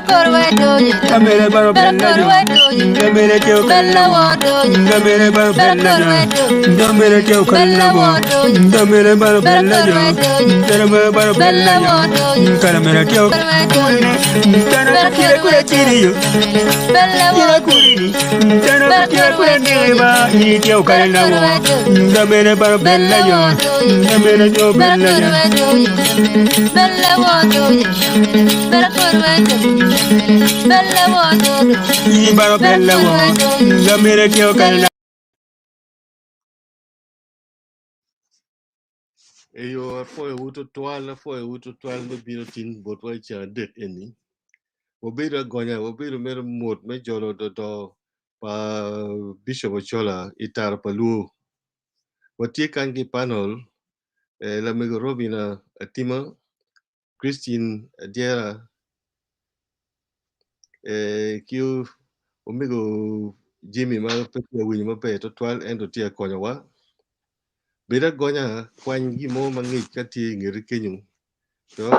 Gamere baro bella jo, gamere kyo kalla gamere baro bella jo, gamere kyo kalla gamere baro bella jo, gamere baro bella jo, gamere kyo dana kire kure tiriyo, kire kuri dana kire kure niba, ni kyo kalla gamere baro bella jo, gamere kyo bella jo, baro bella wo, gamere kyo kalla. Eyo foi uto twal me biro tin botwa cha det eni. Obiro gonya obiro mer mot me jolo do pa Bishop Ochola itar palu. Watie kangi panel la mego Robina Atima Christine Diera kiu omego Jimmy ma pe winyi ma pe to twal endo tia konyawa. Beda gonya kwany gimo mang'ich ka tie ng'eri kenyo. To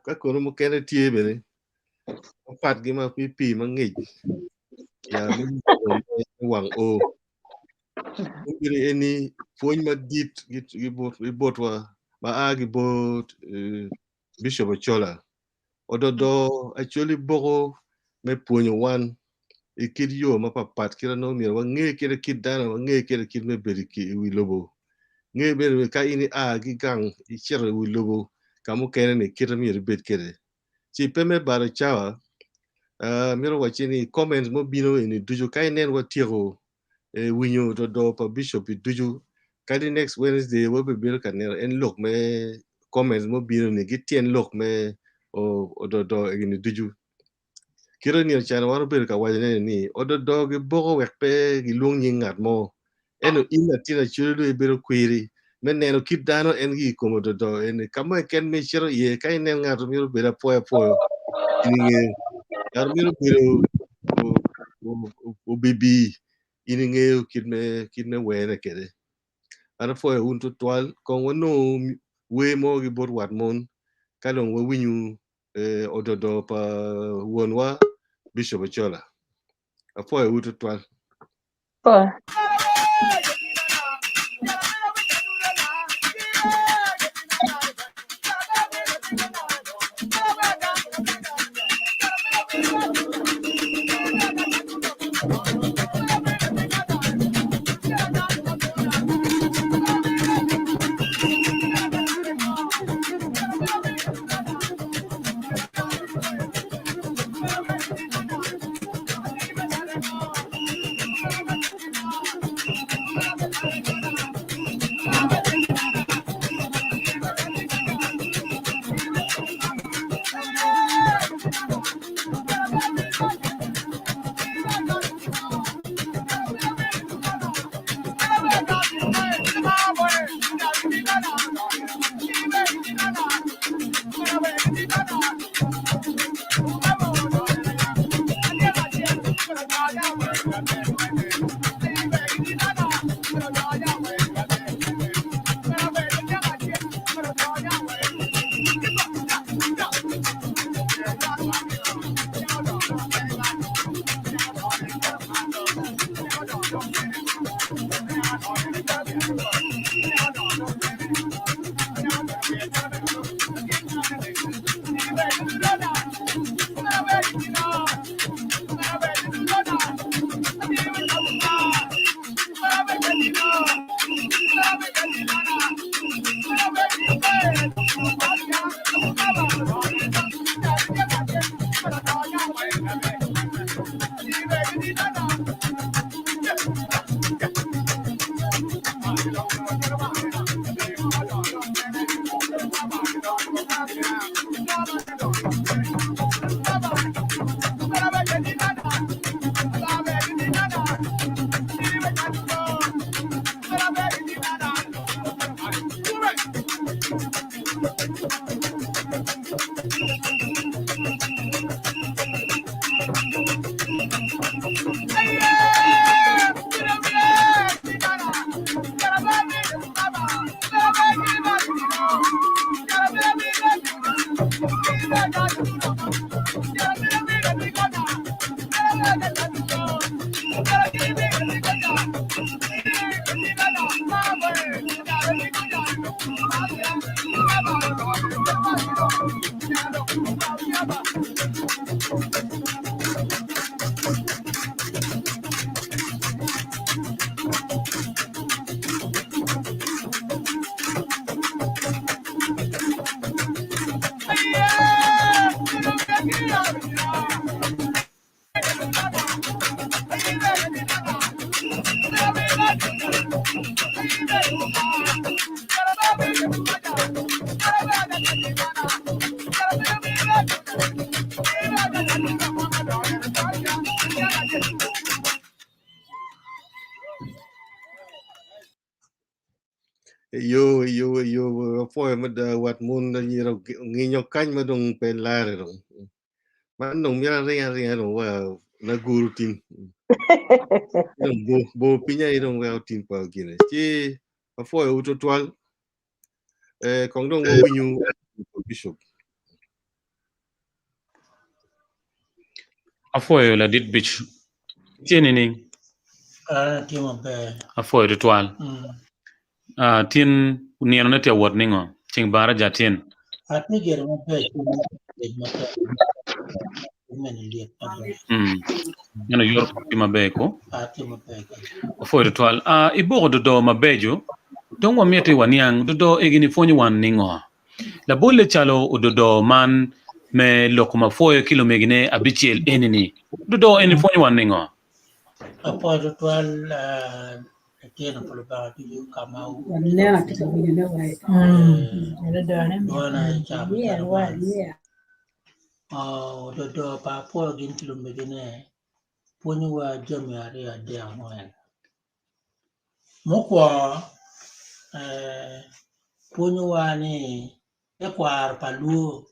kakono mo kene tie bene. Opat gima pipi mang'ich. Ya wang o. Mbiri eni puonj madit gibotwa ma gibot Bishop Ochola. Ododo actually bogo me puonyo wan ikid yo mapapat kira no mier wang'e kira kid dana wang'e kira kid me beri ki wi lobo. Ng'e beri ka ini gi gang ichero wi lobo kamu kene ni kira mier bet kere. Chi peme bara chawa miro wachini comments mo bino ini dujo ka inen watiego winyo do pa Bishop dujo kadi next Wednesday wobe biro kanera en lok me comments mo bino ni gitien lok me do ini dujo. Kiro ni chana waro biro ka wajane ni ododo gi bogo wekpe gi luong nyingat mo eno ina tina chulu biro kwiri men neno kid dano en gi komo do en kamo ken me chiro ye ka inen ngato miro bira poyo ini yar miro biro o bibi ini ngeo kid me wene kede ana foyo unto twal kon wono we mo gi bor wat mon kalon we winyu ododo pa wonwa Bishop Ochola afoyo unto twal yo foi mà wat mun da ni ro ngi nyo kan ma dong pen la re ro man dong ya re ro wa na guru tin bo pinya i dong wa tin pa gine chi a foi u total kong dong wo winyu bishop Afoyo la dit bich. Tieni ning. Timo be. Afoyo ritual. Tin niano na te word ningo. Ting bara jatin. Ati ger mo be. Yana yor ma be ko. Ati mo be. Afoyo ritual. Ibo do mabejo. Don't want me to wanyang do egini fonyo wan ningo. La bolle chalo do man me lokuma foyo kilo megine abichiel enini. Do eni fonyo wan ningo. Apo ritual tiene por ba yu kama u. Do pa po gin kilo megine ponyo wa jami ari ade amoen. Mokwa ponyo wa ni ekwar palu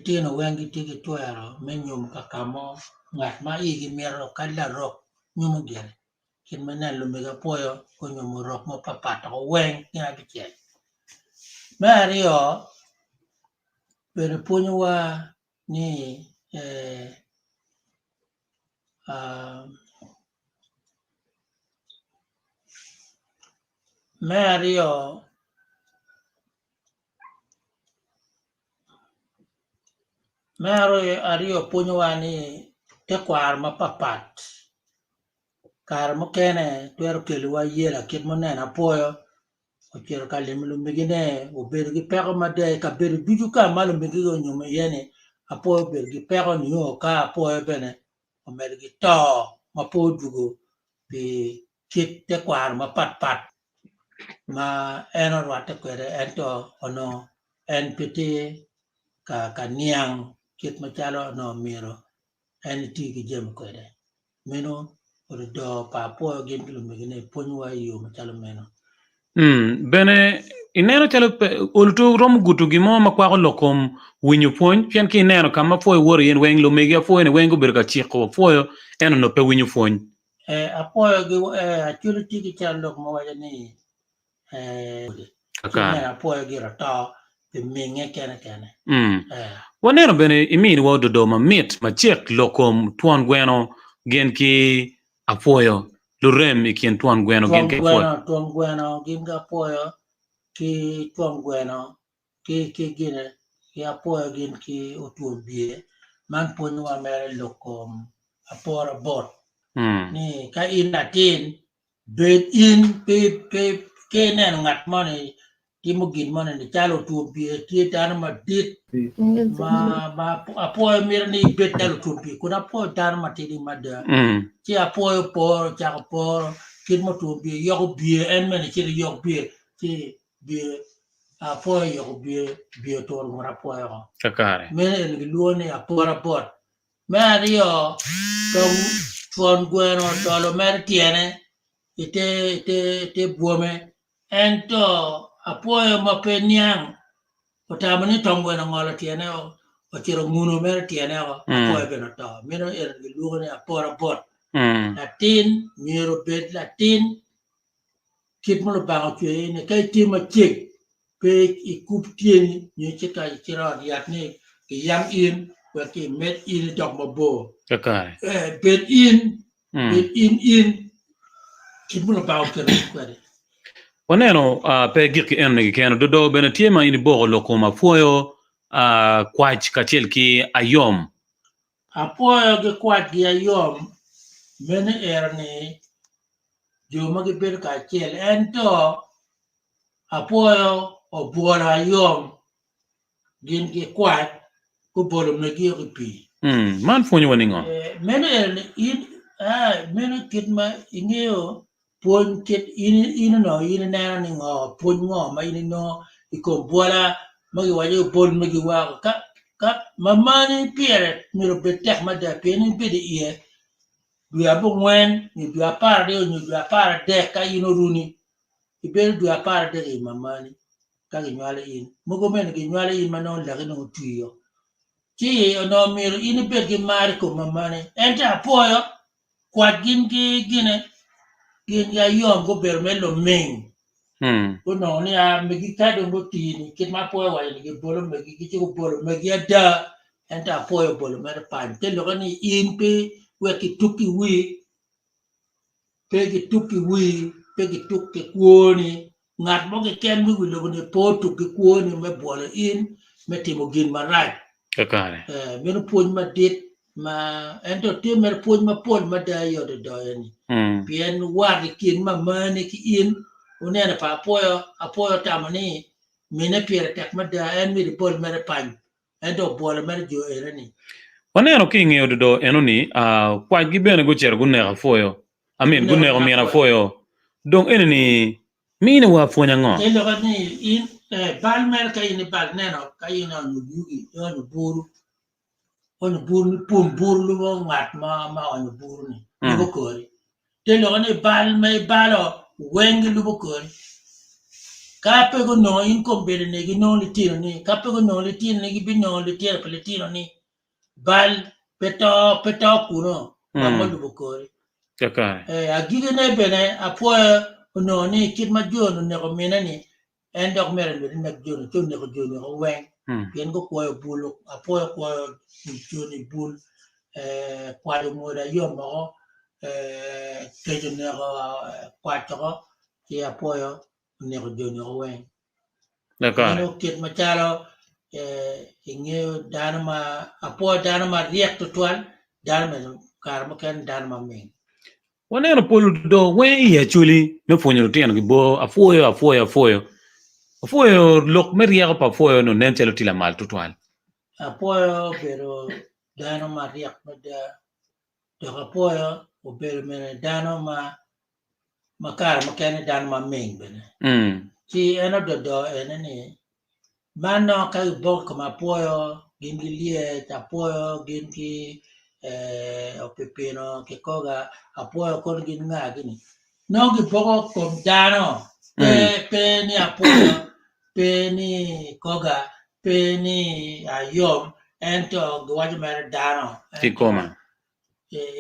tiene wengi tiki tuero menyum kakamo ngat ma igi mero kala rock nyumu gere kin mena lumega poyo ko nyumu rock mo papata ko weng ina biche Mario pero ponyo wa ni Mario ponyo wa ni te kwar ma papat kar mo kene tuero kelu wa yela kit mo nena poyo o kero kalim lumigine o bergi pego made ka ber biju ka malo migigo nyume yene apoyo bergi pego ni o ka apoyo bene o mergi to ma po dugo pi kit te kwar ma pat ma eno rwate kwere ento ono NPT ka niang kit machalo no miro en tigi jem kwere meno do pa po gem kilo megine ponwa yo machalo meno bene ineno chalo ulutu rom gutu gimo makwako lokom winyu pony pian ki ineno kama foyo woro yen weng lo megi afoyo ne wengo berga chiko foyo eno no pe winyu pony apoyo gi achulu tigi chalo mo waja ni apoyo gi rato pe minge kene waneno bene imini wa Dodoma mit machiek lokom tuan gweno gen ki afoyo lurem ikien tuan gweno gen ki afoyo tuan gweno gen ki afoyo ki tuan gweno ki gine ki apoyo gen ki otuan bie man ponyo wa mere lokom apora bot ni ka in latin bed in pe kenen ngat mane timo gin mane ni chalo tuan bie ti tan ma dit ma apoyo mere ni bet talo tuan bie kuna apoyo tan ma tidi mada ti apoyo por chaka por kit mo tuan bie yoko bie en mene chiri yok bie ti bie apoyo yok bie tol mora apoyo kakare mene ni luone apora bot Mario tuan gweno tolo mer tiene ite buome ento apoyo mapeniang otamani tongweno ngolo tiene o chiro nguno mer tiene o apoyo beno to meno ni luone apora bot latin miro bet latin kit mo bango chwe ne kai tima chik pe ikup tieni ni chika chiro yatni yam in ki met in dog mabo kakare bet in kit mo bango chwe waneno pe gik en ne keno do bene tiema ini bogo lokom afoyo kwach kachel ki ayom apoyo ge kwach gi ayom mene erni joma ge ber ka chel ento apoyo obuora ayom gin ge kwach ko bolo ne gi pi man fonyo waningo mene erni in mene kitma ingeo puony kit in no in neno ni ngo puony ngo ma in no iko bola magi wajo bol magi wa ka mamani piere miro betek ma da pieni bidi ie dua bu ngwen ni dua par de ni dua par de ka ino runi ibel dua par de mamani ka gi nyale in mugo men gi nyale in mano la no tuyo ti no miro in be gi mari ko mamani enta poyo kwa gin ya yom go ber melo meng ko no ni a megi kado go tini kit ma poyo wa ni bolo megi ki ko bolo megi ada enta poyo bolo mer pan te lo ni in pe we ki tuki wi pe ki tuki wi pe ki tuki kuoni ngat mo ke ken mi wi lo ni po tuki kuoni me bolo in me timo gin marai kakare me no puonj ma dit ma ento te mer puonj ma pol ma da yo de do ni bien war kin ma mane ki in unene pa apoyo tamani mine piere tek ma da en mi pol mere pan ento bol mere jo erani waneno ki ng'eyo do eno ni kwa gi bene go cher gunega foyo amin gunega miena foyo dong ene ni mine wa fonya ngo elo ni in bal mer ka in bal neno ka in on yugi on buru pum buru lu ngat ma on buru ni go kori telo ni bal me balo wengi lu kori ka pe go no in ko bere ne gi no li tino ni ka pe go no li tino ni gi bi no li tino pe li tino ni bal peto kuno ma mo lu kori kakare agige ne bene apo no ni kit ma jono ne ko mena ni en dok mere lu ne jono to ne ko jono ko wen yen go ko bulo apo ko jono bul kwa mo da yo mo ke jono ko kwa to ki apo ne ko jono ko wen kakare no kit ma chalo ingeo danama apo danama riek to twal danama kar mo ken danama men waneno polo do we ya chuli me fonyo tiano gi bo afoyo lok meria pa foyo no nen chelo tila mal tutwal apoyo pero dano ma riek ma da to apoyo o pero me dano ma kar ma ken dano ma men bene ti eno do ene ni mano ka bo ko ma apoyo gin gi lie apoyo gin ki o pepino ke koga apoyo kon gin nga gini no gi bogo ko dano pe ni apoyo pe ni koga pe ni ayom ento gwajo mer dano tikoma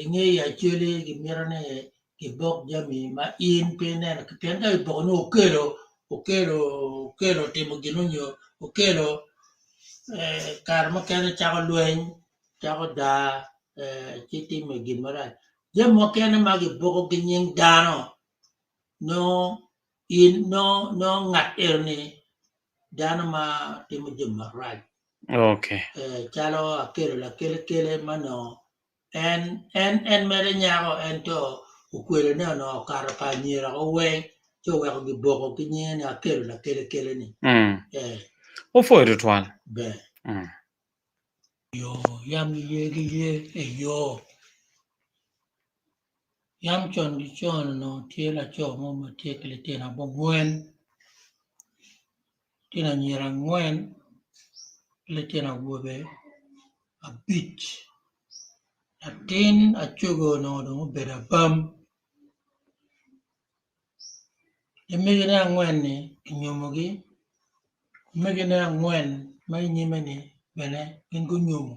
nge ya chule gi mirane gi bok jami ma in pe ne ke tenga bo no okelo timo ginunyo okelo kar ma kene chago lwen chago da chiti me gimara je mo kene ma gi boko gi nying dano no ngat erni dano ma timo gimara okay chalo akelo la kele mano en mere nyago ento ukwelo ne no kar pa nyira o we to we gi boko gi nyen akelo la kele ni o foyo tutwal be yo yam ye yo yam chon di chon no tiela cho mo ma tiekle tena bo gwen tena nyira ngwen le tena wobe a bit a tin a chugo no do bera bam emegena ngwen ni nyomogi megena ngwen mai nyimeni bene ingo nyomo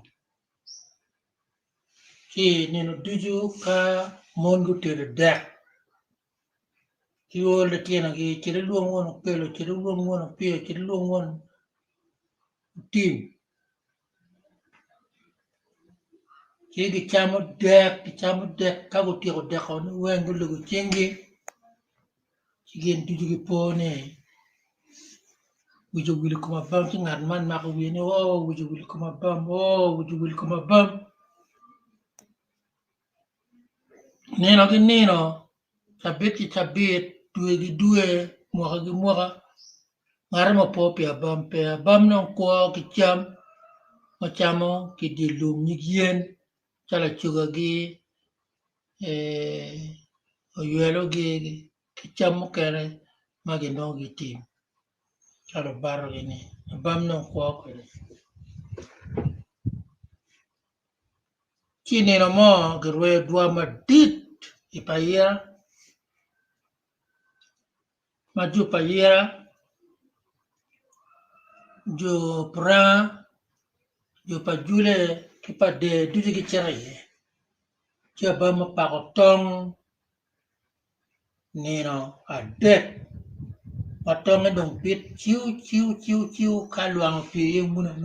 ki nino duju ka mongu tere dek ki ole tiena gi chire luongo no pelo chire luongo no pio chire luongo no tim ki chamo dek ka go tiro dek on wengo lugo chengi kigen duju gi pone wujo wil kuma bam ti ngat man ma ko wini wujo wil kuma bam wujo wil kuma bam neno gi neno tabit due gi due moka gi moka ngare mo popi abam non ko ki cham ma chamo ki di lum ni yen chala chuga gi oyelo gi kichamo kere magino gitim chalo baro ini bam no kwa kere chini no mo gerwe dua madit ipaya maju payera jo pra jo pajule kipade dudi kicharaye Coba mapakotong nino adek potong dong pit ciu kaluang pi muna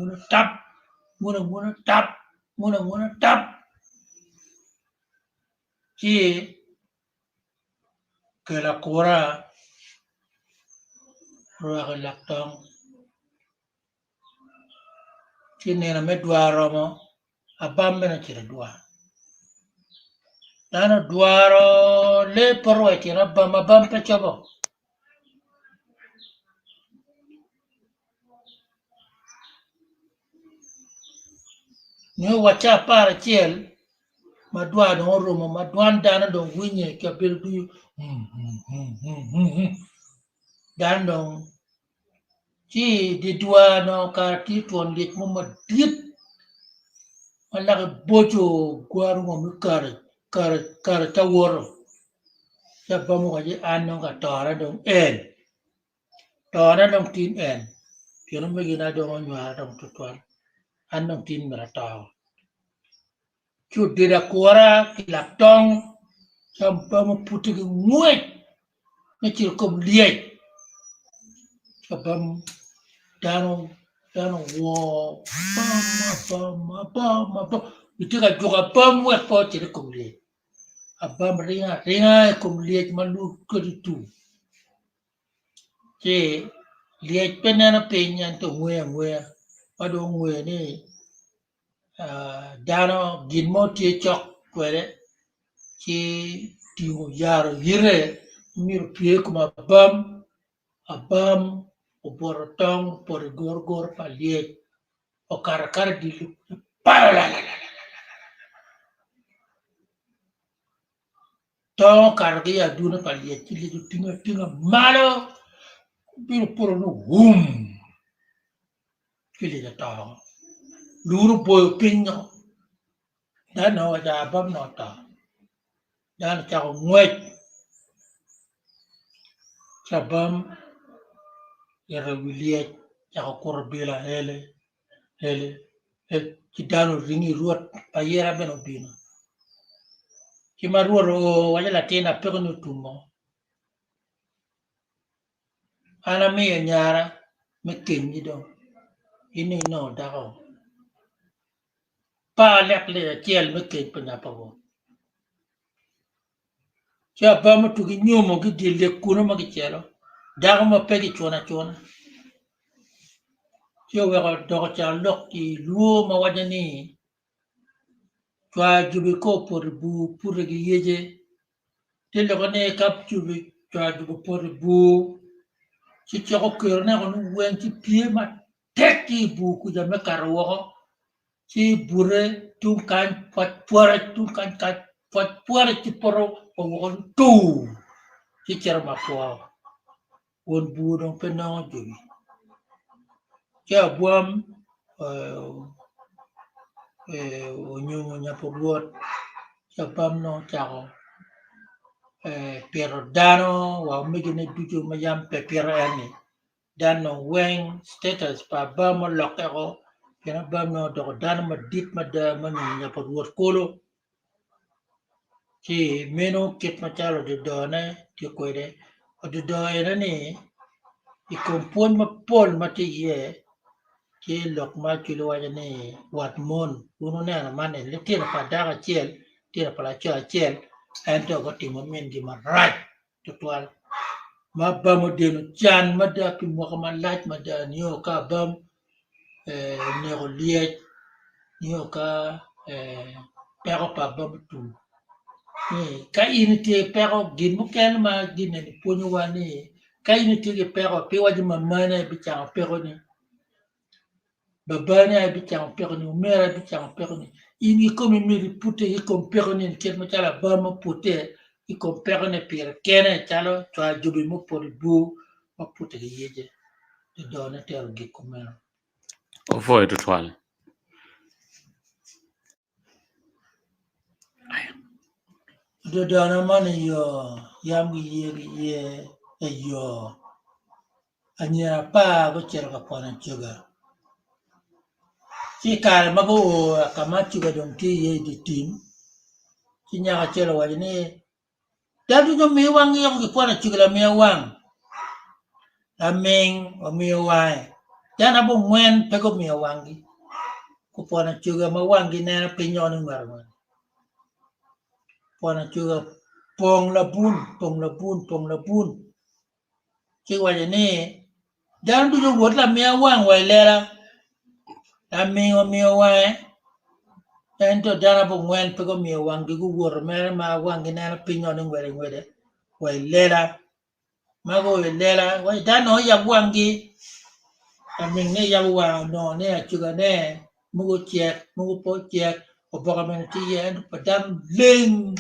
tap ci kelakora ruang laktong ci nino medwaro mo abam bena cire dua Dana duaro le porwe ti rabba mabam pe chabo. Ni wacha para chiel madwa no romo madwan dana do winye ke bildu. Dan dong ci di dua no ka ti tuon lit mo madit. Wala bojo gwaru mo kar taworo. Siapa mo kaji anong ka tora dong en. Tora dong tin en. Kira magina dong nyuara dong tutuan. Anong tin meratau. Cudera kuara kilatong sampai mo putih nguet. Ngecil kom liat. Sabam danong wo bam itu kan juga bam wet po ciri kom liat. Abam ringa kom liat malu ke itu. Ci liat penana penyan to ngwe ado ngwe ni dano ginmo tie chok kwere ci tiwo yaro hire mir pie kuma abam oborotong por gor paliet o kar di pala to kar gi aduna paliet ci lidu tinga malo bir por no kili da ta luru boy pinyo dan no da abam no ta dan cha ngwet sabam yara wiliet cha korbela hele ci dano ringi ruot payera beno bino ci maruoro wala latina pero no tumo ana mi nyara me kenyi do ini no dao pa lek le tiel me ken pena pawo cha ba mo tu gi nyomo gi dile kuno ma gi chelo dago ma pegi chona Yo wega dogo cha lok ki luo ma wajani chwa jubi ko por bu pur gi yeje tele ko ne kap jubi chwa jubi por bu ci ko kër ne ko wen ci pie ma tekki bu ku jame karwo ci bure tun kan pot pore ci poro ko won tu ci cerma ko won bu don pena jubi ya buam onyunyo nyaporuot sapam no chao pero dano wa migine duju mayam pe pero ani dano weng status pa bamo lokero kena bamo do dano madit mada manu nyaporuot kolo ki meno kit machalo de done ti koide o de do ni I kompon mapol mati ye ki lok ma kilo wa ni wat mon uno ne na mane le tira pa daga chiel tira pa la chiel ento ko timo men di marat tutual ma ba mo denu chan ma da ki mo ma lat ma da niyo ka bam ne ro liet niyo ka pero pa bam tu ni ka inite pero gin mo ken ma gin ni ponyo wa ni ka inite ke pero pe wa di mamana bi cha pero ni babane abitang perni mera abitang perni ini komi miri pute i kom perni ket ma chala ba ma pute I compare ne pir kene chalo chwa jubi mo por bu ma puti yeje de dona ter gi kumeno O foi to twal. de dona man yo yam ye yo anya pa go cher ka pona chuga si kar mago kama chuga dong ti ye di tim si nya ka chelo wa ni dadu no mi wang yo ki pona chuga la mi wang ameng o mi wai jana bo ngwen pe go mi wangi ku pona chuga ma wangi na pinyo ni mar pona chuga pong la bun ki wa ni dan du wot la mi wang wa lera la mi o mi wai ento dana bo ngwen pe go mi wangi gu wor mer ma wangi na pinyo ni ngwere wa lera ma go lera wa dan no ya wangi ameng ne ya wa no ne chuga ne mugo po chek o boga men ti ye pa dan ling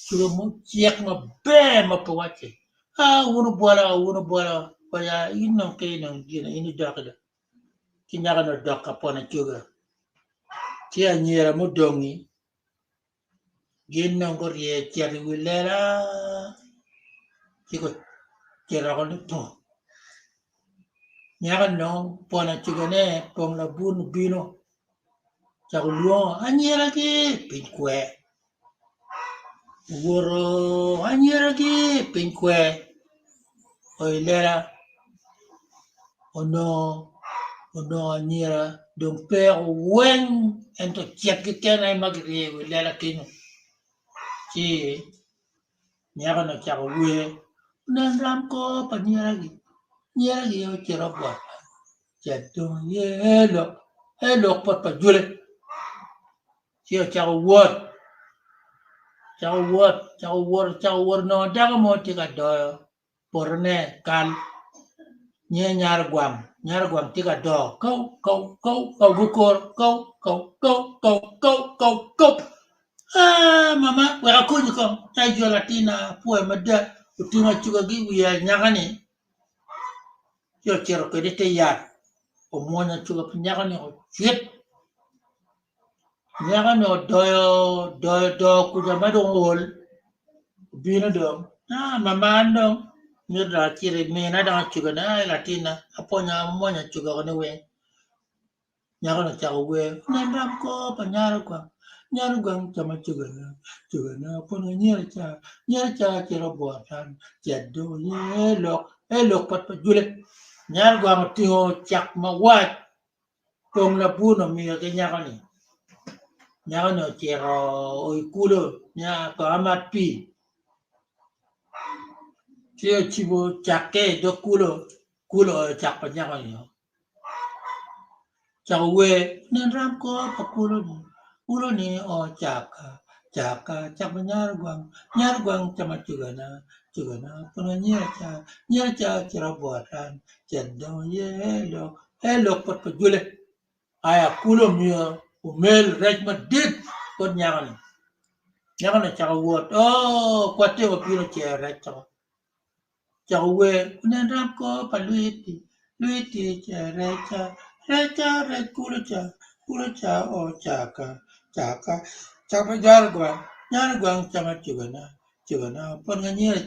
chuga mu chek ma be ma po wache wunu bola ko ya inno ke no gina ini dokda ki nyaga no dokka pona chuga ti anyera mo dongi ginno go rie cheri wilera ki ko chera ko to nyaga no pona chuga ne pong la bun bino Chagulo anyera ki pinkwe woro anyera ki pinkwe oilera ono anyera dong pe wen ento chet ki kena magri oilera kinu chi nyara no chagwe nan ram ko panyera gi yo chero bwa cheto yelo pot pa jule chi chawor no daga mo tika do porne kan nye nyar gwam tika do kau bukor kau mama wera kunyi kom tai jo latina pue mada utinga chuga gi wiya nyagani yo chero kede te yat o monya chuga nyagani o chwet nyagani o do kuja madong ol bino dong mama andong nyudra chire mena da chuga na latina aponya monya chuga ne we nyagani chago we nendam ko panyara kwa nyaru gang chama chuga na pono nyera cha chero boatan chedo yelo pat pa jule nyaru gang tiho chak ma wat pong la buno mi ke nyagani chero oi kulo nya ko amat pi chio chibo chakke do kulo chak pa nyagani chago we nendam ko pa kulo ni o chaka chak nyar gwang chama chugana pono nyera cha chero boatan chedo yelo pot pa jule aya kulo mio umel rejma dit kon nyagani chago wot kwate o pino che recha chago we nendam ko pa luiti che recha re kulo cha o chaka chama nyar gwang chama chugana pono nyera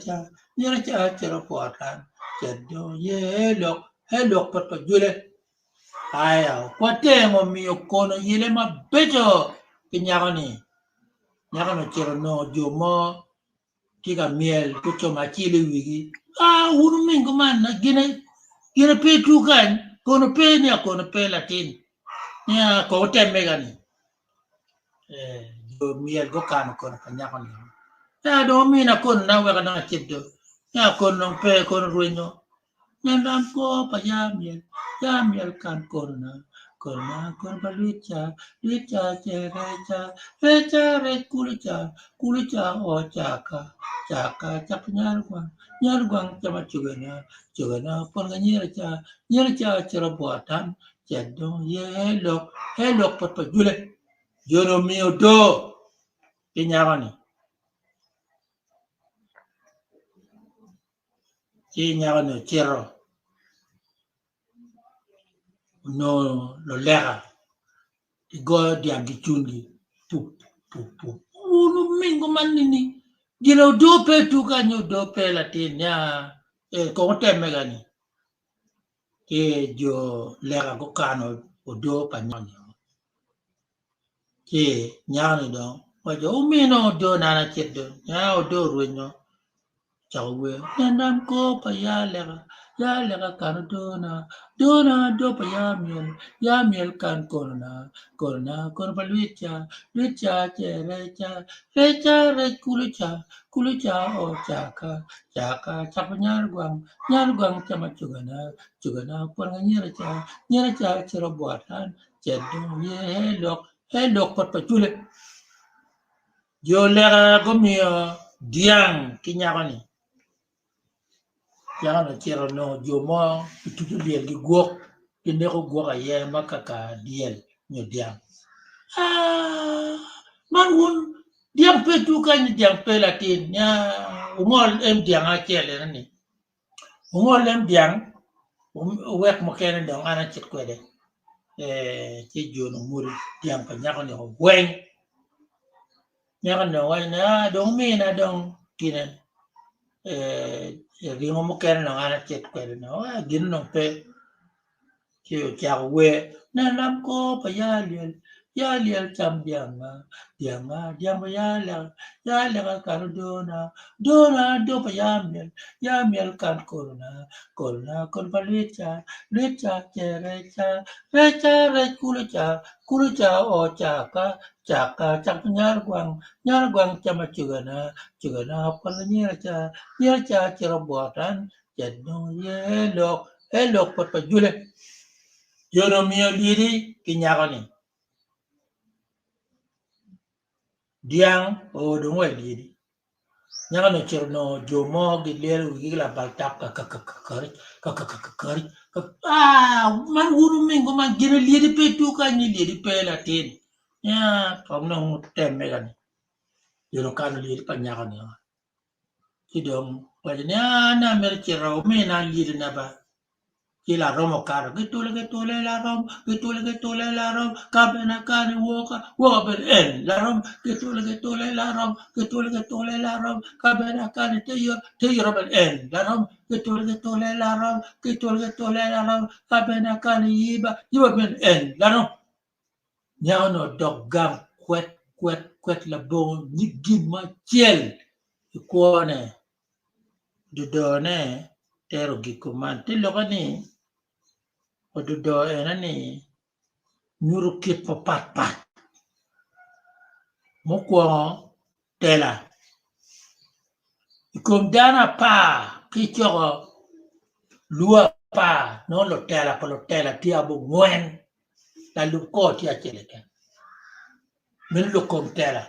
cha chero boatan chedo yelo pot pa jule aya kwate mo mio kono yile ma bejo kinyagani chero no jomo tiga miel kucho machile wigi unu mingo man na gina pe tu kan kono pe latin nya ko temme gani do miel go kan kono kanyagani do mina kono na wega na cheddo nya kono pe kono ruino nyandam ko pa yamiel kan kono balucha recha re kulicha o chaka chap nyar gwang chama chugana porga nyera cha chero boatan chedo yelo pot pa jule jono mio do kinyagani chi nya no chero no lo lega go diam di chundi pu unu mingo manini gilo do pe tu ka nyo do pe la tin ya ko te me gani ke jo lega ko kano o do pa nyani ke nyani do wa jo mi no do na na chet do ya o do ru no chawe nam ko pa ya lega kan do na do pa ya miel kan korna kor pa lucha che re kulucha o chaka chapa nyar gwang chama chugana por nyera cha chero buatan chedo ye lok pat pa chule yo lega go mi diang kinyagani yang na chero no jomo tutu liel gi guok kinde ko guok aye makaka diel nyo diang man won diang pe tu ka ni diang pe latin nya ungol em diang a chele ni ungol em diang wek mo kene dong ana chit kwede chi jono muri diang pa nyako ni wen nyako no wen na dong mi na dong kinen ringo mo kene no ana chit kwede no gin no pe chiều chào quê na lam ko pa ya liel cham diang ba ya la ka do pa ya miel kan korna kon pa licha re kulucha o chak nyar gwang chama chugana pa nyar cha chero botan jedno ye lok pat pa jule Yono mio liri kinyagani. Diang o dungwe liri. Nyagano cherno jomo gilero gila baltap kakakakari. Man wuru mingo man gina liri pe tuka ni liri pe latin. Ya, pamna temme gani. Yono kano liri pa nyagani. Kidom wajanya na merchero me na liri na ba. Kila romo karo getule la rom kabena kani woka ben en la rom getule la rom kabena kani teyo ben en la rom getule la rom kabena kani yiba ben en la rom nyano dog gam kwet la bon nyigi ma chiel ikone dudone tero gikuman tilokani odudo enani nyuru kit pat mokwo tela ikom dana pa kichoro lua pa no lo tela tia bo ngwen la luko tia cheleke men lo kom tela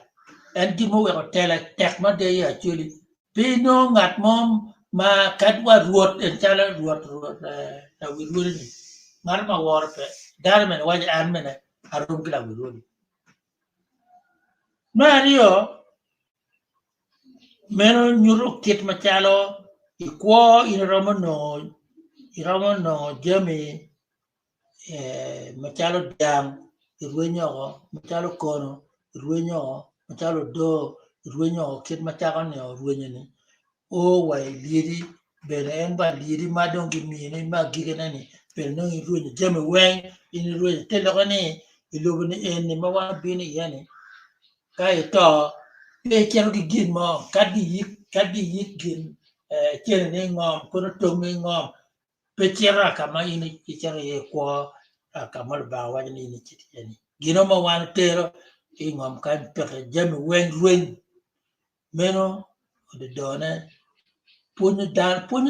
en di mo we tela tek ma de ya chuli pino ngat mom ma kadwa ruot en chala ruot la wirwiri ni ngar ma warpe dar men waje an men arum kila wirwiri Mario meno nyuro kit machalo ikwo iramo no jami machalo dang irwenyo machalo kono irwenyo machalo do irwenyo kit machalo ne irwenyo ni o wai liri bene enba liri madong gimine magigene ni bene irwenyo jami wen irwenyo telogani ilubni en mawa bini yani kai to pe chero gi gin mo kadi yik gin chero ne ngom kono to me ngom pe chero kama ini chero ye ko kama ba wa ni chiti yani gino mo wan tero i ngom kan pe jam wen meno de done punyu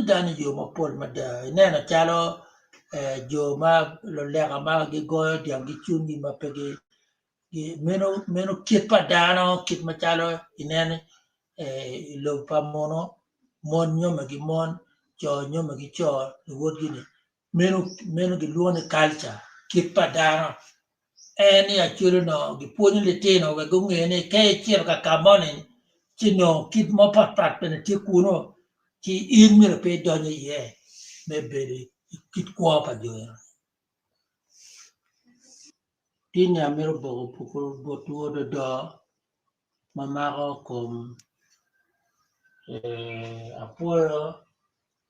dan yo mo pol ma da ne na chalo jo ma lo le ma gi go diam gi chungi ma pe meno kit pa dano kit machalo inene lo pa mon nyoma gi mon cho nyoma gi cho wod gini meno gi luone culture kit pa dano eni achuro no gi puonyo litino we go ngene ke chiel ka kamone chino kit mo pat pene ti kuno ki in mi pe donye ye me beri kit kwa pa joya tin ya mi bo pukul botuo do mamaro kom apoyo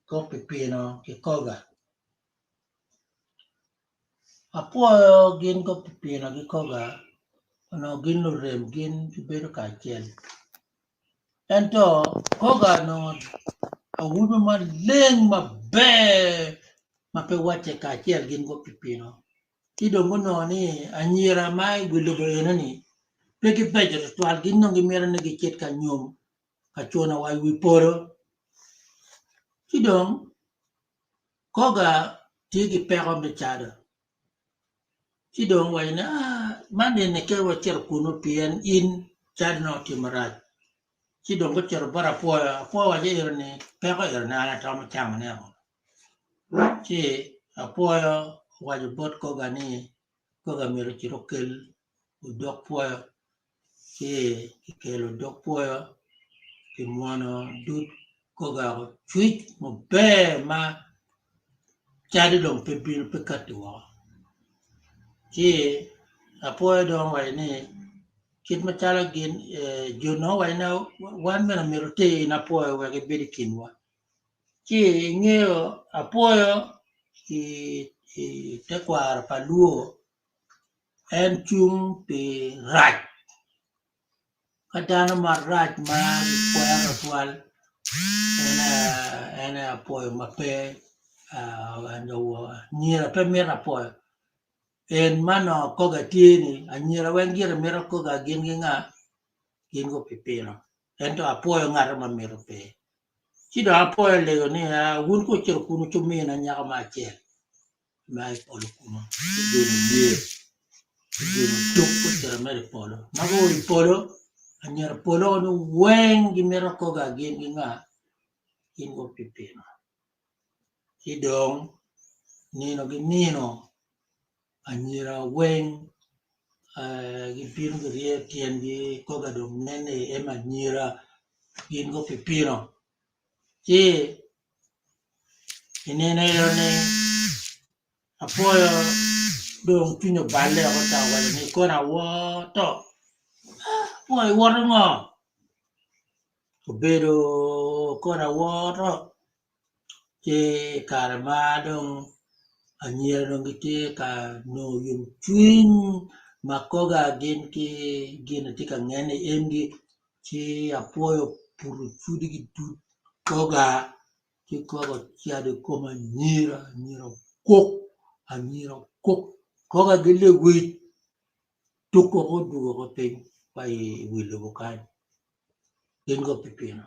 ko pipino ki koga apoyo gin ko pipino ki koga no gin no rem gin bedo ka chen ento koga no awubi ma leng ma be ma pe wache ka chen gin ko pipino idongo no ni anyira mai gulo be ni pe ki bejo twal gin no gi mera ne gi chet ka nyom ka chona wai wi poro idong koga tigi pero me chado idong wai na mane ne ke wa cher kuno pien in chad no timarat idong ko cher bara po wa je ne pero na na tam chang ne chi apoyo wa je bot koga ni koga mero chiro kel udok poyo chi kelo dok poyo ki mono dut koga chuit mo be ma chadi dong pe bil pe katwa chi apoyo dong wai ni kit ma chala gin juno wai na wan mena mirote na poyo wa ke bedi kinwa chi ngeo apoyo ki tekwar paluo en chung pe raj kadana ma raj ma kwara twal ena apoyo ma pe ando nyira pe mera apoyo en mano koga tieni anyira wengira mera koga gin nga gin go pipino ento apoyo ngara ma mero pe chido apoyo lego ni wun ko cher kunu chumina nyaka ma cher mai polo kuno gin ye gin tuk ko cher mera polo mago polo anyira polo no wengi mera koga gin nga gin go pipino chidong nino gi nino anyira weng gi pino gi rie tien gi koga dong nene ema nyira gin go pipino chi inene yone apoyo dong pinyo balle ko ta wale ni kona wo to poi worongo obedo kona wo to chi karma dong anyira dong ti ka no yung twin makoga gin ki gin ti ka ngene emgi chi apoyo puru chudi gi tu koga ki koga chiade koma nyira kok koga gile wit tuko ko dugo ko pin pai wilo ko kan gin go pipino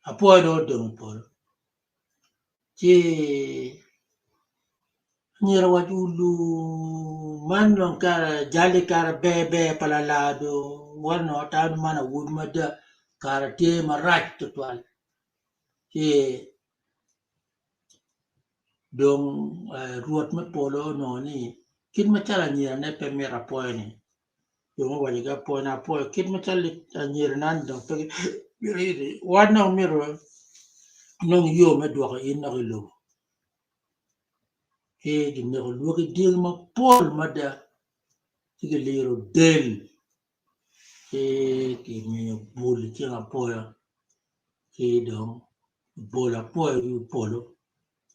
apoyo do dong pol chi nyira wajulu man non kara jali kara bebe palalado warno tan mana wud mada kara te marat tutwal che dong ruot me polo no ni kit ma chala nyira ne pe mera poyo ni dong wali ga poyo na poyo kit ma chala nyira nan dong pe giri warno miro nong yo me dwaka in na gilo di mero luoki dil ma pol mada tiga liro del ki mi bul ki nga poyo ki dong bola poyo yu polo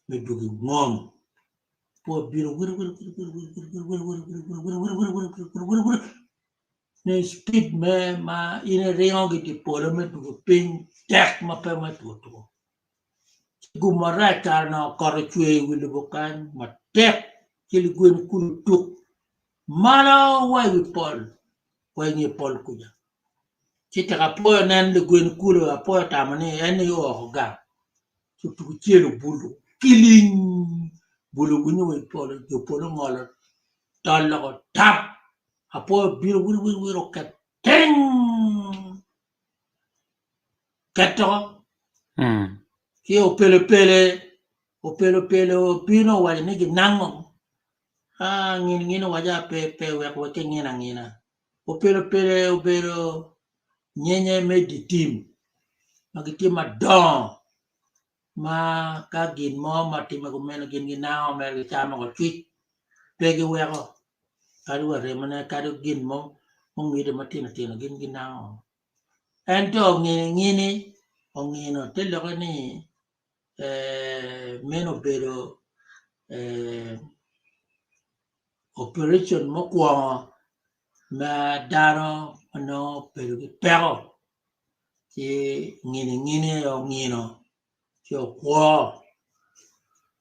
me dugi ngom po biro ne speed me ma ine ringo ki polo me dugi ping tek ma pe ma tuto gumara karna kor chwe wili bukan ma tek kili gwen kul tuk mala wai wi pol wai ni pol kuja kita ka poyo nan le gwen kul apoyo tamani ene yo ga tutu chelo bulu kiling bulu gunyo wi polo jo polo ngolo talla ko tap apoyo biro wiri kat teng kato ki o pele o pino wali ni ki nango ngino waja pe wek wake ngina o pele o bero nyenye me di tim magi tim madon ma ka gin mo ma ti ma ko men gin ginao me li chama ko twit pegi weko kadu re mana kadu gin mo mi de matina tina gin ginao en to ngini ongino te lo ni meno pero operation mo kwa ma dano no pero pero che ngini ongino che kwa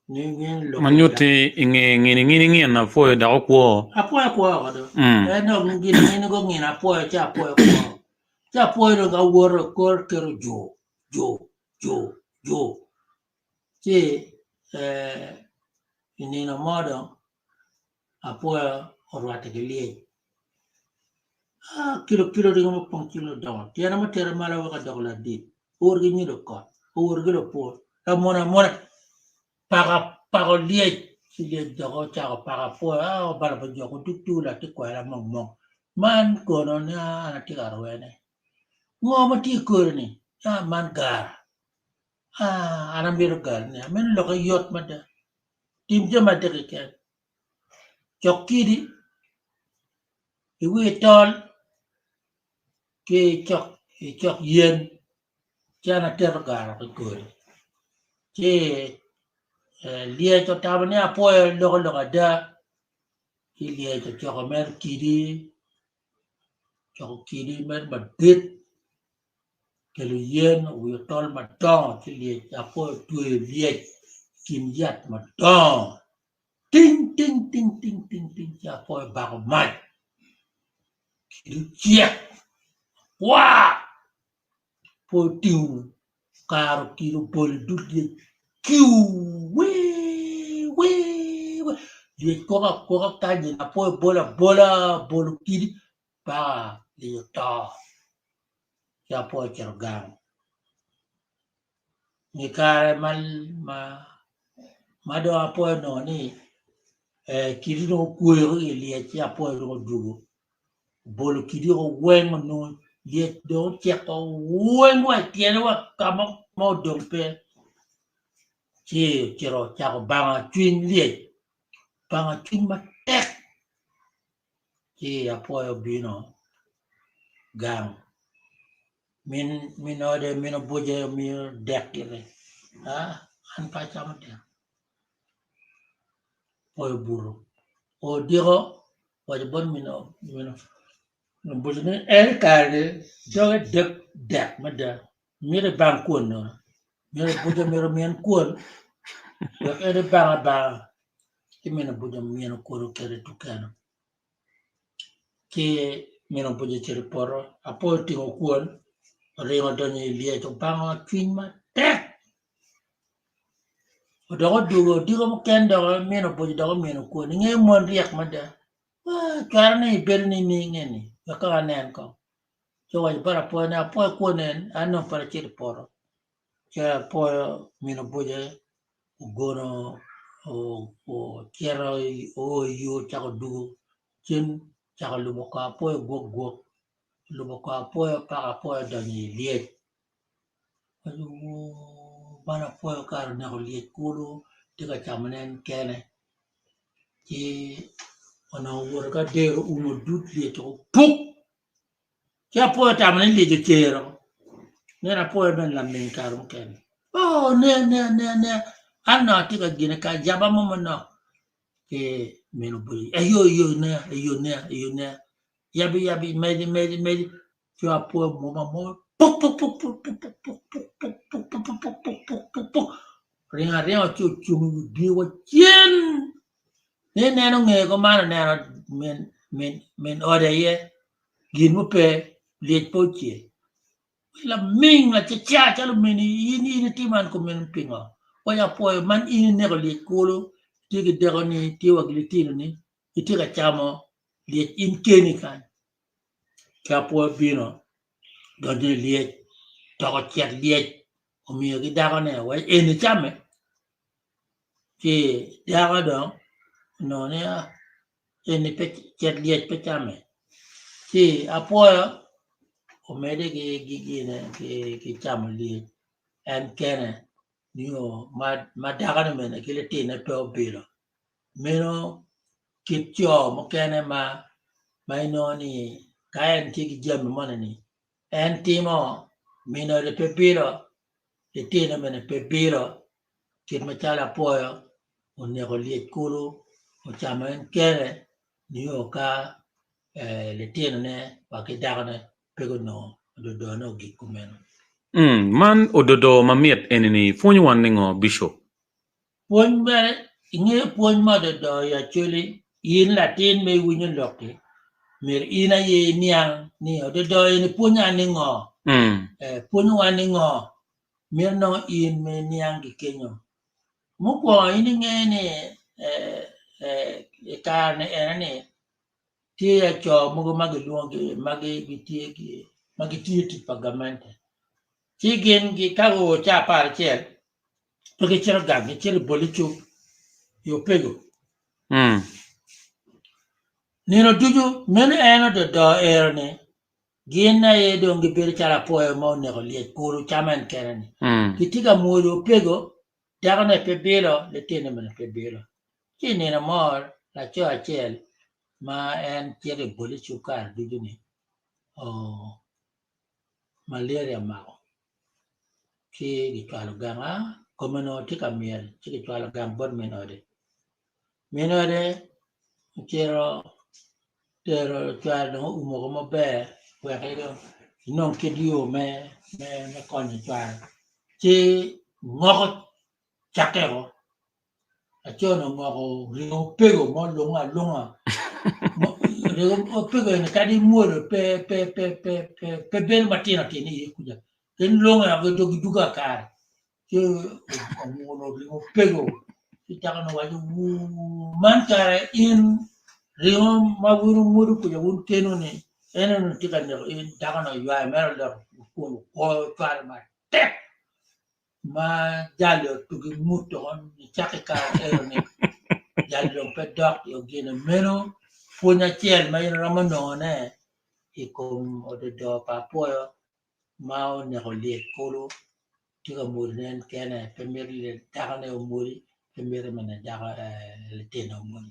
Manyuti ngini na foyo da okwo. Apoya kwa do. No ngini go ngina apoya cha apoya kwa. Cha apoya ga woro kor kero jo. Che inina modo apoya orwate gelie. Kilo ringo mo pang kilo dong. Tiana mo tera mala waka dogla di. Urgi nido ko. Urgi lo po. Mona para liye. Sili dogo chako para po bala pa joko tutula ti kwa la mong man kono na anati garwene ngoma ti kurni man gar anambiro gar ne men lo ko yot mada tim jama de ke chokidi iwi tol ke chok yen jana ter gar ko kuri che liye to tabane apoyo lo da liye to choko mer kidi mer badit kelu yen wi tol madong liye apoyo tuwe liye kim yat madong ting apoyo bako mai kidu chiek wa po tiu karo kidu bol dudye kiu we liye koka tanyi apoyo bola kidi ba liye to ya po cergang ni kare ma do apo no ni kiri no kuero ile ya apo ro dugo bolo kiri ro wen no ye do che ko wen wa tiene wa kama mo dompe che ro cha ko banga twin ma tek che apo bino gang min ode min boje mi dekire an pa chama de o burro o diro o bon min boje ne el kale joge dek mada mi ban kon no mi boje mi men kon yo ede ba ki min boje mi ko kere tukano ki min boje chere poro apo tingo kon ringo donyi liye to banga twin ma tek dogo dugo digo mo ken dogo meno boji dogo meno ko ni nge mon riak mada karne berni ni ngeni ka anen ko so wa para po na po ko nen anno para chir poro cha po meno boje gono o kero o yo cha dugo chen cha lubo ka po go lubo ka po para po donyi liye bana poyo karo na liye kulu tika chamanen kene ki ona wurga dero uno dut liye to puk kia poyo tamanen liye chero nena poyo ben la min karo kene ne anna tika gine ka jaba mama no ke meno buri ayo ne yabi medi kia poyo mama mo puk ringa chu biwa chen ne no nge ko mana ne men ode ye gin mo pe le poche la ming la cha lo men ni ti man ko men pinga o ya po man ini ne ko le kolo ti ge de ni ti wa gli ti ni ti ga chamo le in keni kan ka po bino do de le to chet le o mi gi da ne wa eni chame che da do no ne eni pe chet le pe chame che apoyo o mede ge ne ke chamo le en kene niyo madagana mena kile tina pe obilo meno kityo mokene ma ino ni kayan tigi jam mona ni en timo mino de pepiro de tina mena pepiro kit machala poyo onego liet kulu ochama en kere niyo ka le tina ne wakidagana pego no do no gikumeno Man ododo mamiet enini funy wan ningo Bishop. Puony mere inge puony mododo ya chuli in latin me winyo loki mir ina ye niang ni ododo ni puony aningo puony waningo mir no in me niang gi kenyo mukwo in nge ni karne ene tie cho mugo magi luongi magi tie ti pagamente tigen gi kago cha par chel porque chero gangi chero bolichu yo pego nino duju men eno do erne gina ye dongi bir chara poe mo ne liet kuru chaman kerani kitiga moyo pego dagana pebelo le tene men pebelo kini na mor la cho achel ma en chero bolichu kar duju ni malaria mao ki gitwalo gama komano tika miel ki gitwalo gam bod menode chero tero twalo umo mo be wero non kedio me kon twalo chi ngoko chakero achono ngoko rio pego mo lunga rio pego en kadi muoro pe ben matino tini kuja ken lunga go duga kar che ngono rio pego itaka no waju man kare in rio mawuru muru kuja un keno ni enen tika ne in taka no yua mero do ko twal ma tek ma jalo tugi muto on chakika ni jalo pe dok yo gina meno punya chiel ma in ramano ne ikom odo pa poyo mao ne liet kolo tika murnen kene pemeri le taka ne muri pemeri mana daga le teno muri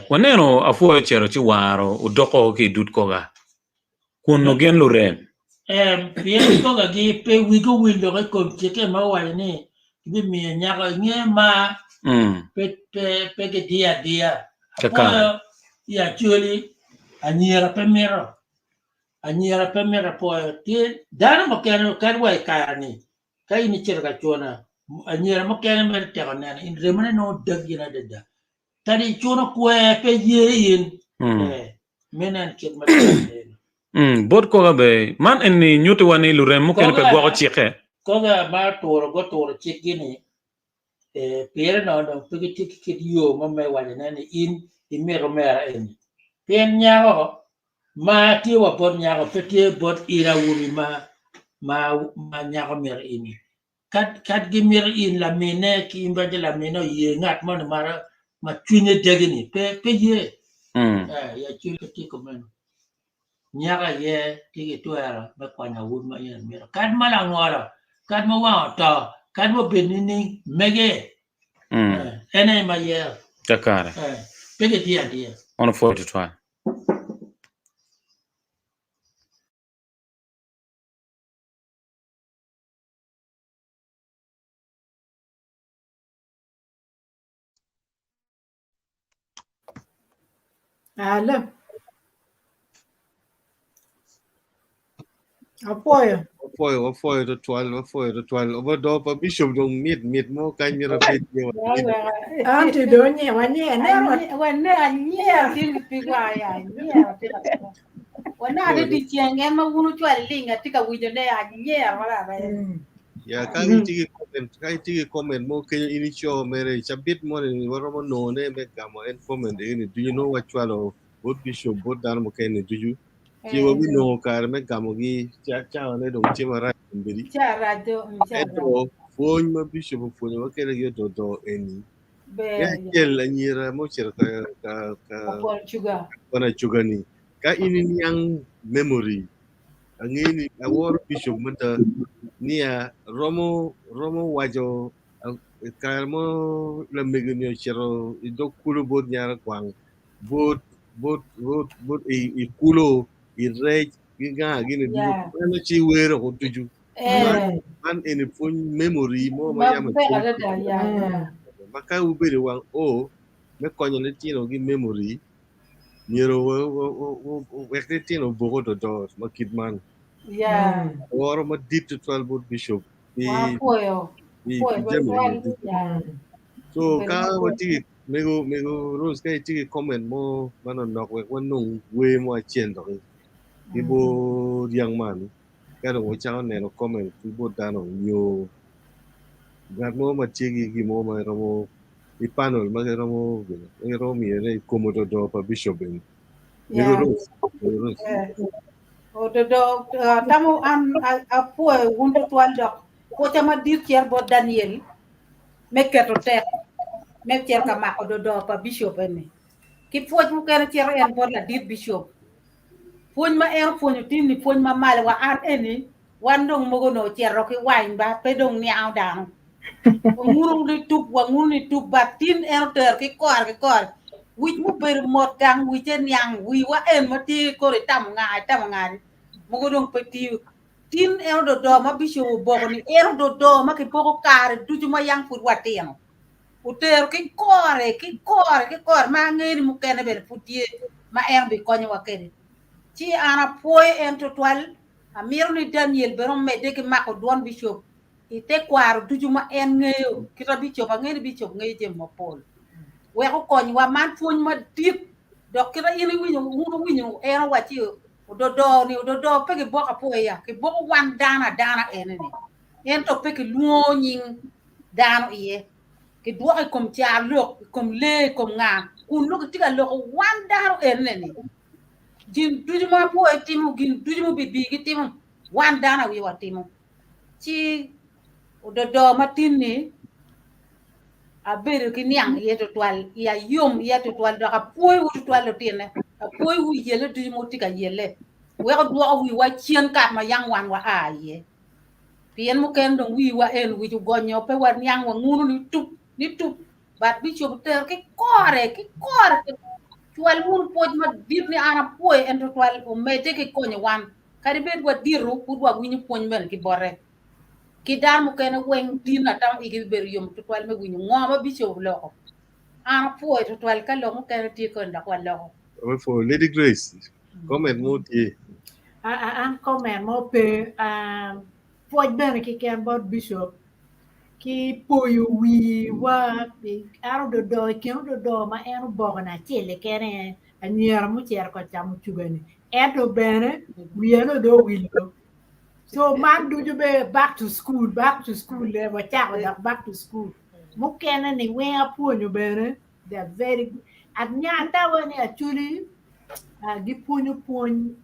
waneno afuo chero chi waro udoko ki dut koga kun no gen luren bien koga gi pe wigo windo ga kom cheke ma wani bi mi nyaka nge ma pe ke dia apo ya chuli anyera po ti dana mo kan wai karni kai ni chirga chona anyera mo kan mer te kana in remane no dagina dada tadi chona kwe pe ye in menen kit ma bod koga be man enni nyuti wani luren mo ken pe gwa chike koga ma toro go toro chikini pere no pe kit yo mo me wani ne in imero mera en pen nyago ma ti wa bod nyago pe ti bod ira wuri ma nyago mer ini kat gi mer in la mine ki imbaje la mino ye ngat mo mara ma twine degini pe ye ya chule ti ko men nyaga ye ti tuara me kwanya wud ma yen mero kat mala ngora kat mo wa to kat mo benini mege ene ma ye takara pege dia on a 42 Alô. Apoio do twal over do pa Bishop dong mit mo kai mira pe dia Anti donye wanye ne wane anyia tiri pigwa ya anyia tika wana ade tienge ma wunu twal linga tika wujone anyia wala ba ya kai tigi comment mo ke inicio mere chabit mo ni waro mo no ne me gamo en comment ni do you know what twalo what Bishop what dan mo ke ni do you ti wo bi no kar me gamo gi cha ne do ti mara mbiri cha radio phone ma Bishop phone mo ke le do eni ya kel anyira mo cher ka kona chugani ka ini yang memory angini awor Bishop mata nia romo wajo kalmo la megunyo chero do kulo bod nyara kwang bod i kulo i rej ginga gini duju ano chi wero ko tuju man ene fun memory mo ma yama maka ubere wang o me konyo ne tino gi memory Niro wekte tino bogo do dos ma kidman oro ma dit to 12 board bishop i jami so ka wati mego rose ka tiki comment mo mano nok wek wanung we mo achien do ibo yang man ka do chao ne no comment ibo dano nyo gat mo ma tiki gi mo ma romo i panel ma romo mi ne komodo do pa bishop ben mego rose Ododo tamu apu wundu twaldo ko chama dir cher bo Daniel meketo tek me cher kama ododo pa bishop ene ki fuoj mu kene cher en bo la dir bishop fuoj ma er fuoj tin ni fuoj ma mal wa ar ene wandong mogo no cher ro ki wain ba pedong ni aw dano nguru ni tup ba tin er ter ki kor wich mu ber mot gang wichen yang wi wa en mati ko re tam ngai mo dong peti tin er do ma bisho bogo ni er do ma ki bogo kar du ma yang fut wateno uter ki kor ma ngeni mu kene ber futie ma er bi konyo wa kene ci ana poy en to twal amir ni Daniel berom me de ki mako don bisho ite kwar du ma en ngeyo kita bisho ba ngeni bisho ngey jem mo pol we ko konyo wa man fuñ ma dip dok kira ini winyo era wati ododo peke boka poya ke boko wan dana ene ni en to peke luo nyin dano iye ke duwa kom tia lok kom le kom nga kun lok tiga lok wan dano ene ni jin dujuma po timu gin dujuma bibi ki timu wan dana wi watimu ci ododo matini abere ki niang yeto twal ya yom yeto twal da poy wu twal tene poy wu yele du mo tika yele we ko do wi wa chien ka ma yang wan wa aye pien mo ken dong wi wa en wi ju gonyo pe war yang wa ngunu ni tup bat bi chu ter ki kore twal mun poj ma dir ni ana poy en twal o mete ki konyo wan kadi bet wa diru pu wa wi ni pon men ki borre ki dar mo ken wen dina tam igi ber yom to twal me winyo ngoma bi cho loko ana poy to twal ka lo mo ken ti ko ndak wa loko for Lady Grace comment mo ti an comment mo pe poy ben ki ken bod bishop ki poyo wi wa aro do ken do ma ero bogna tele kene anier mo cher ko cham chugani eto bene wi eno do willo so man do you be back to school le wa cha back to school mo kena ni we apunyo bene they're very good at nyata when actually gi punyo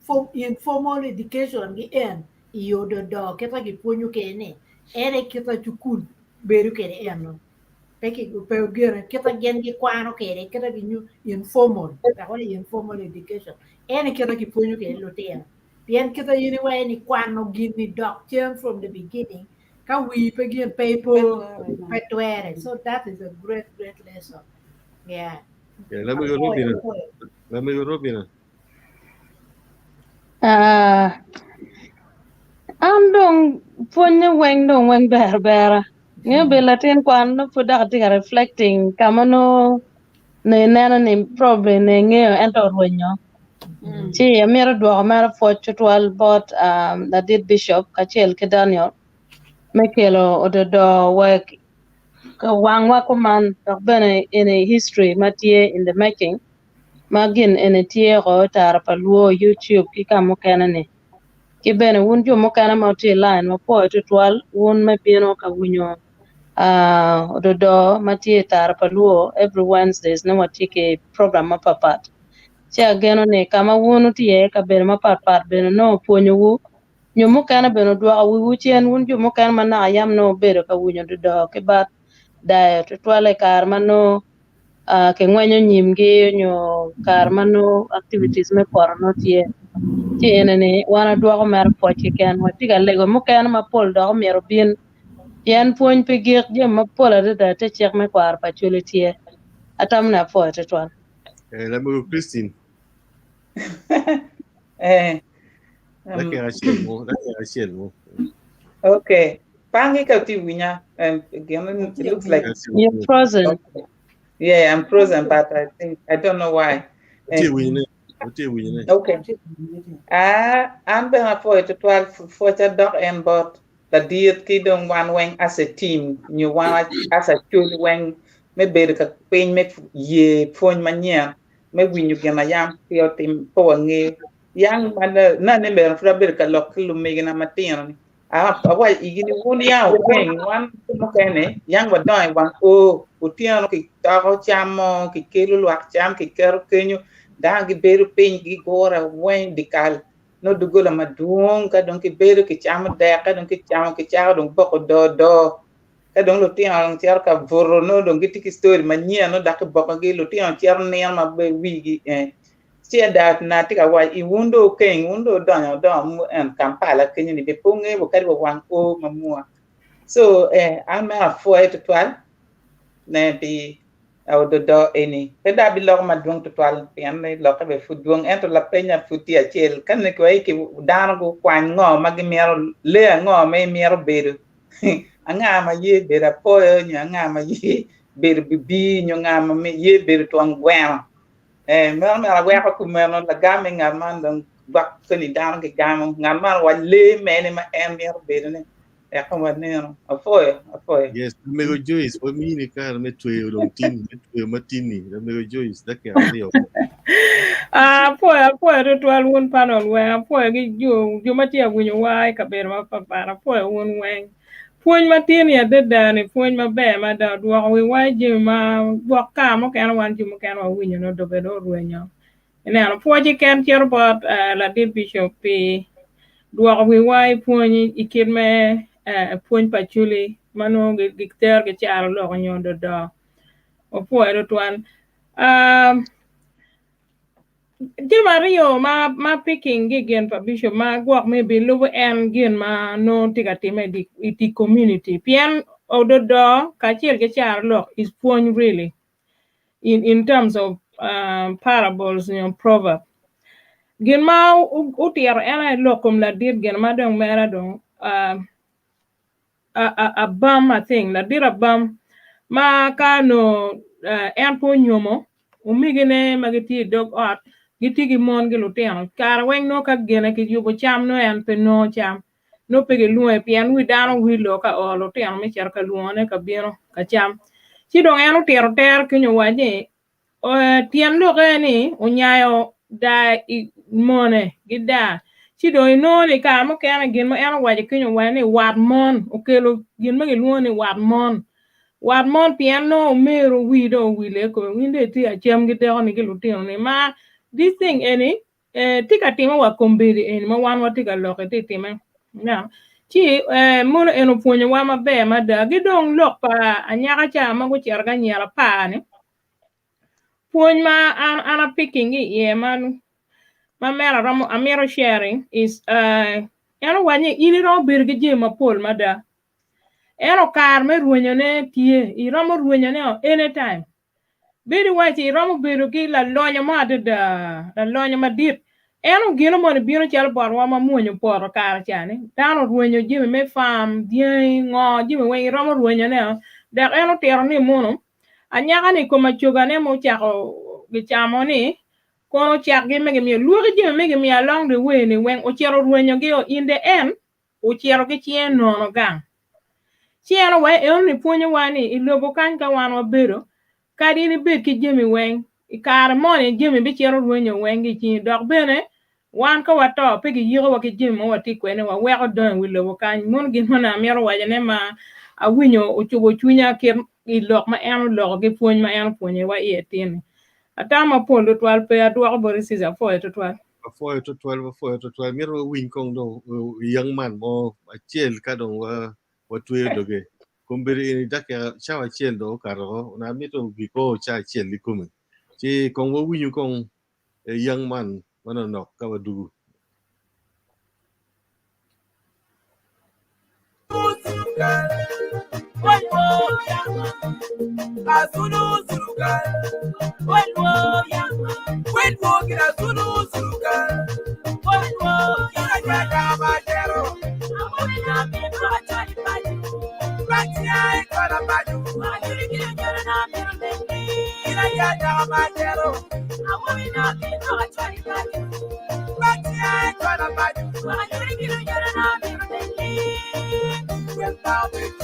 for informal education gi en iyo do keta gi punyo kene ere keta chukul beru kene eno peki pe gere keta gen gi kwano kere keta gi new informal education ene keta gi punyo kene lo tena Bien kita yini way ni kwano gini doctor from the beginning. Can we begin paper petwere? So that is a great lesson. Yeah. let me go Robina Andong punya weng berbera. Nge belatin kwano pudak tiga reflecting kamano ne nana ni problem ne nge ento ruenyo. Chi amira dwa mara fortune bot that did bishop kachel ke Daniel mekelo ododo work ka wangwa kuman bene in a history matie in the making magin in a tie ro tar paluo YouTube kika mokana ne ki bene wunjo mokana mauti line mapo twal won mapino ka winyo ododo matie tar paluo every Wednesdays no watike program mapapat Chia geno ne kama wunu tiye ka beno mapat beno no ponyo wu nyomo kana beno dwa wu chien wun jomo kana mana ayam no bedo ka wunyo do ke bat da to twale kar mano ke ngwenyo nyimgi nyo kar mano activities me por no tiye ci enene wana dwoko mer pochi ken watiga lego mo ken ma pol do mero bin yen puonj pe gik jem ma pol adada te chek me kwar pa chule tie atam na po te twal La mo Christine. Um, Rachel mo. okay. Pangi kauti winya. Again, it looks like you're frozen. Okay. Yeah, I'm frozen, but I don't know why. Okay. I'm being for it 12 for the dog and but the dear kid don't want wing as a team. You want as a tool wing maybe the pain make ye phone mania. Maybe you can a young feel team for a young man, none member for a bit of lock making a material. Why igini wunia wing one mokene young but dying one utiano ki taro chamo ki kelu luak cham ki kero kenyo dangi beru pin gi gora wen dikal no dugola madung ka don ki beru ki chamo de ka don ki chamo ki chao don boko do ka don lo tian tiar ka voro no don ki tiki story mania no dak boko gi lo tian tiar ne ma be wigi chia dat na tika wa I wundo ken wundo donyo do en Kampala kenyo ni be ponge bo kari bo wan o mamua so I'm for it 12 ne bi au do eni peda bi log ma dung to 12 pian ne log be fu dung en to la peña futi a chel kan ne ko ki dan go kwan ngo ma gi mero le ngo me mero beru anga ma ye bera po nya nga ma ye beru bi nyo nga ma me ye beru to ngwa mer la wa ko mer la game nga man dong bak ko ni dan ke gam nga man wa le me ne ma en mero beru ne e ko wa ne afoy Yes, me go Joyce, for me ni kar me tuyo long tin, me tuyo matini, me go Joyce, da kya rio. Apoya to 12 won panel we apoya gi ju mati awinyo wai ka ber ma papa apoya won wen puonj matin ya dada ni puonj maber ma da duoko wi wai ji ma duok ka mo kan wan ji mo kan wa winyo no do bedo ruenyo ene ano puonj ken tier bot la dit bishop p duoko wi wai puonj ikir me puonj pachuli mano gi ter gi charo lo nyondo do apoya to twan Mario ma picking gigen pa bishop ma guak maybe lobo en gin ma no tiga time di community pian ododo kachiel ke char look is point really in terms of parables proverb gin ma utier ena lokum la dir gin ma dong mera dong a bam I think la dir a bam ma ka no en po nyomo umigene magiti dog art gitigi mon gi luteno kar weng no ka gene ki yubo cham no en pe no cham no pe luwe pian wi dano wi lo ka o luteno mi cher ka luone ka biro ka cham chi dong eno tero ter kinyo waje tien lo ni unyayo da mone gida chi do no ni ka mo kana gin mo eno waje kinyo wani wad mon okelo gin ma luone wad mon piano mero wido wile ko winde ti a cham gi tero ni gi luteno ni ma this thing any tika tima wa kombiri en ma wan wa tika loke ti tima na chi mono eno puonyo wa mabe ma da gidong lok pa anyaka cha ma go cherga nyara pa ni puonyo ma ana picking ye man ma mera ramo amero sharing is eno wanye ili ro birgi je ma pol ma da eno kar me ruonyo ne tie I ramo ruonyo ne anytime bidi wachi romo bedo ki la lonya ma da la lonya ma dit eno gino mo ni bino chal bor wa ma muonyo poro kar chane dano ruonyo jimi me fam die ngo jimi we romo ruonyo ne da eno tero ni mono anyaka ni koma chuga ne mo chako gichamo ni kono chak gi mege mi luogi jimi mege mi along the way ni wen o chero ruonyo gi in the end o chero gi chien nono gang chieno we eno ni puonyo wani ilobo kan ka wan wa bedo kadi ni bet ki jemi weng ikar moni jemi bi chero ruonyo weng gi chi dok bene wan ka wato pe gi yigo wa ki jemi mo wati kwene wa weko don wi lobo kan mon gi mana mero waje ne ma awinyo ochugo chunya ke ilok ma eno lok gi puonj ma eno puonye wa ie tini atama pondo twal pe adwa bori siza fo to twal Before to 12, mero win kong do young man mo achel ka dong wa tuyo doge. Kumbiri ini daka chawa chel do karo na mito biko cha chel likume. Chi kong wa win kong young man mana nok ka wa dugu. surugal. Walwo yama. Asulu surugal. Walwo yama. Walwo kira sulu surugal. Walwo kira yama jero. Amuna mi bachali baju. Bachai kola baju. Majuri kira jero na mirumeni. Kira yama jero. Amuna mi bachali baju. Bachai kola baju. Majuri kira jero na mirumeni. Without the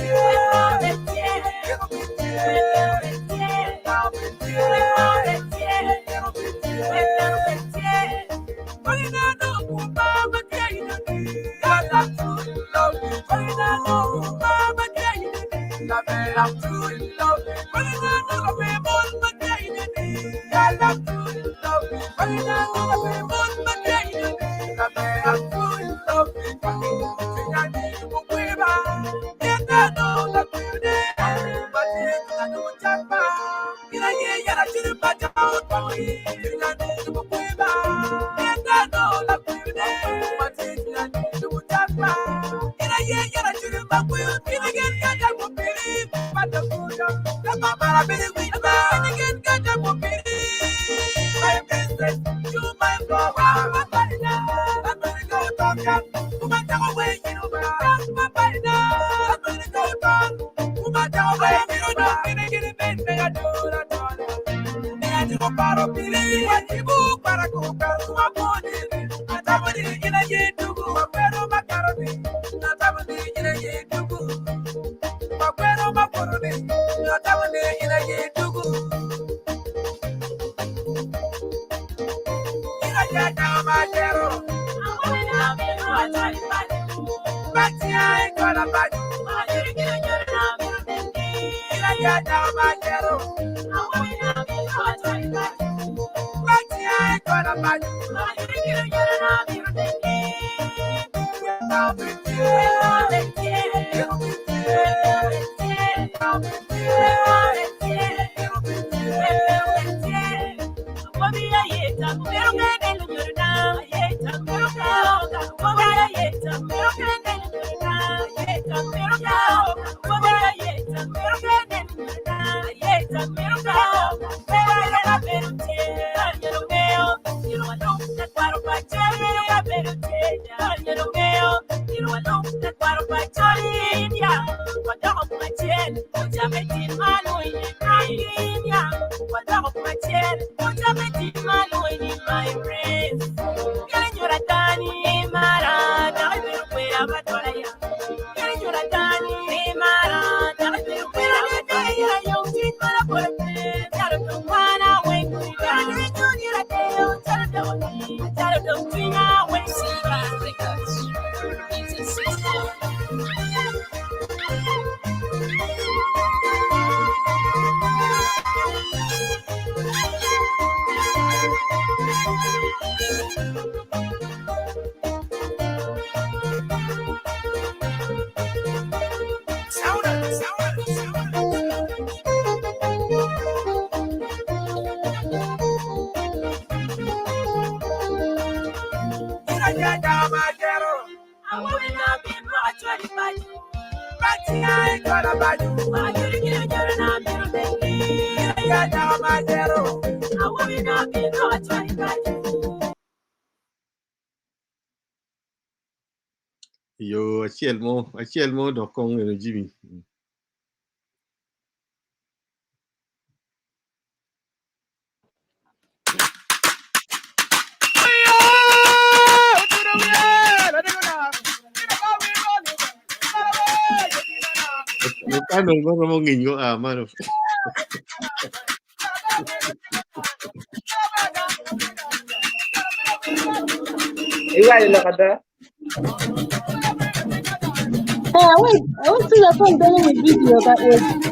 Yo, achiel mo dok kong eno Jimmy. Ano mo nginyo mano. Igual lo kata. I went to the phone doing a video that was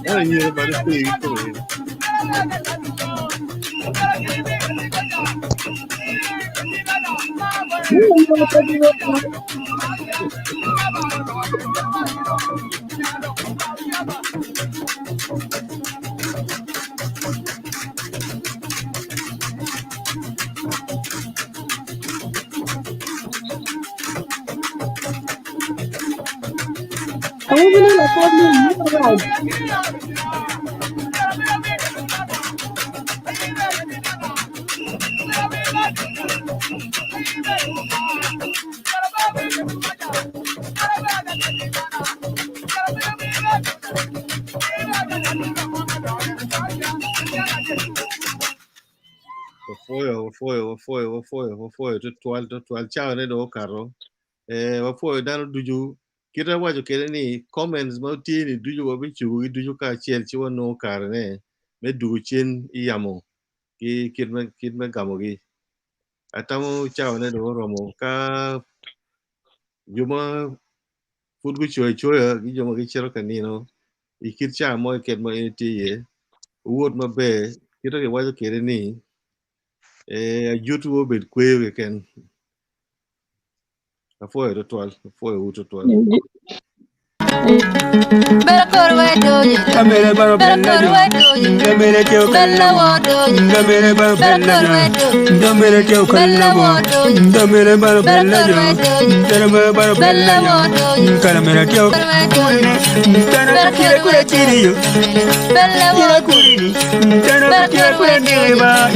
Ay, mira, parece esto. Wafoyo to twal chao ne do karo. Wafoyo dano duju kita wacho kene ni comments ma tieni duju wabichu duju ka chiel chiwa no kar ne me dugu chien iyamo ki kidme gamo gi. Atamo chao ne do romo ka juma fudgu choya gi joma gi chero kanino ikir cha mo ket mo etiye wuot maber kita ke wacho kene ni YouTube bet kwewe ken afoyo to twal afoyo uto twal Gamere baro bella yo, gamere teo kalla wo, gamere baro bella yo, gamere teo kalla wo, gamere baro bella yo, gamere baro bella yo, gamere teo tana kire kure tiri yo, kire kure ni, tana kire kure ni ba.